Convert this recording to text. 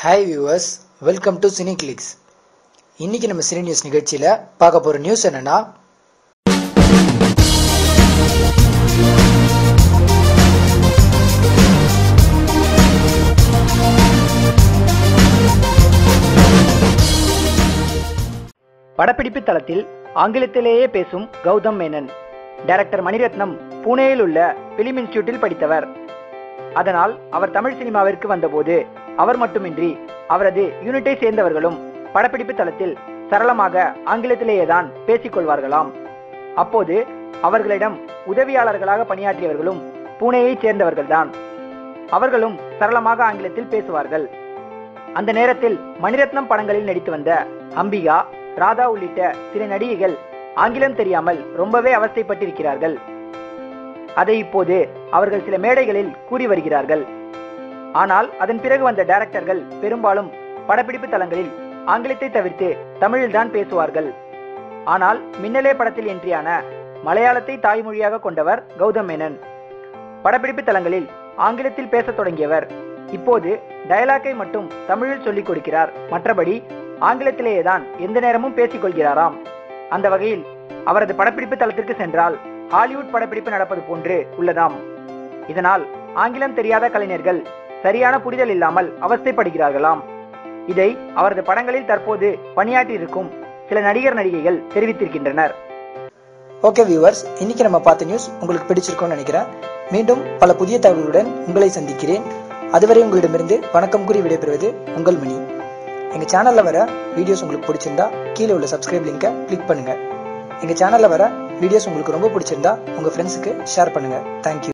Hi viewers, welcome to cine clicks. இன்னைக்கு நம்ம cine news நிகழ்ச்சியில் பார்க்க போகிற நியூஸ் என்னன்னா, படப்பிடிப்பு தளத்தில் ஆங்கிலத்திலேயே பேசும் கௌதம் மேனன். டைரக்டர் மணிரத்னம் புனேயில் உள்ள பிலிம் இன்ஸ்டிடியூட்டில் படித்தவர். அதனால் அவர் தமிழ் சினிமாவிற்கு வந்தபோது அவர் மட்டுமின்றி அவரது யூனிட்டை சேர்ந்தவர்களும் படப்பிடிப்பு தளத்தில் சரளமாக ஆங்கிலத்திலேயே தான் பேசிக்கொள்வார்களாம். அப்போது அவர்களிடம் உதவியாளர்களாக பணியாற்றியவர்களும் புனேயை சேர்ந்தவர்கள்தான். அவர்களும் சரளமாக ஆங்கிலத்தில் பேசுவார்கள். அந்த நேரத்தில் மணிரத்னம் படங்களில் நடித்து வந்த அம்பிகா, ராதா உள்ளிட்ட சில நடிகைகள் ஆங்கிலம் தெரியாமல் ரொம்பவே அவஸ்தைப்பட்டிருக்கிறார்கள். அதை இப்போது அவர்கள் சில மேடைகளில் கூறி வருகிறார்கள். ஆனால் அதன் பிறகு வந்த டைரக்டர்கள் பெரும்பாலும் படப்பிடிப்பு தளங்களில் ஆங்கிலத்தை தவிர்த்து தமிழில் தான் பேசுவார்கள். ஆனால் மின்னலே படத்தில் என்ட்ரியான மலையாளத்தை தாய்மொழியாக கொண்டவர் கௌதம் மேனன். படப்பிடிப்பு தளங்களில் ஆங்கிலத்தில் பேசத் தொடங்கியவர் இப்போது டயலாக்கை மட்டும் தமிழில் சொல்லிக் கொடுக்கிறார். மற்றபடி ஆங்கிலத்திலேயே தான் எந்த நேரமும் பேசிக் கொள்கிறாராம். அந்த வகையில் அவரது படப்பிடிப்பு தளத்திற்கு சென்றால் ஹாலிவுட் படப்பிடிப்பு நடப்பது போன்று உள்ளதாம். இதனால் ஆங்கிலம் தெரியாத கலைஞர்கள் சரியான புரிதல் இல்லாமல் அவஸ்தைப்படுகிறார்களாம். இதை அவரது படங்களில் தற்போது பணியாற்றியிருக்கும் சில நடிகர் நடிகைகள் தெரிவித்திருக்கின்றனர். ஓகே வியூவர்ஸ், இன்னைக்கு நம்ம பார்த்த நியூஸ் உங்களுக்கு பிடிச்சிருக்கும்னு நினைக்கிறேன். மீண்டும் பல புதிய தகவல்களுடன் உங்களை சந்திக்கிறேன். அதுவரை உங்களிடமிருந்து வணக்கம் கூறி விடைபெறுவது உங்கள் மணி. எங்க சேனல்ல வர வீடியோஸ் உங்களுக்கு பிடிச்சிருந்தா கீழே உள்ள சப்ஸ்கிரைப் லிங்கை கிளிக் பண்ணுங்க. எங்க சேனல்ல வர வீடியோஸ் உங்களுக்கு ரொம்ப பிடிச்சிருந்தா உங்க ஃப்ரெண்ட்ஸுக்கு ஷேர் பண்ணுங்க. தேங்க்யூ.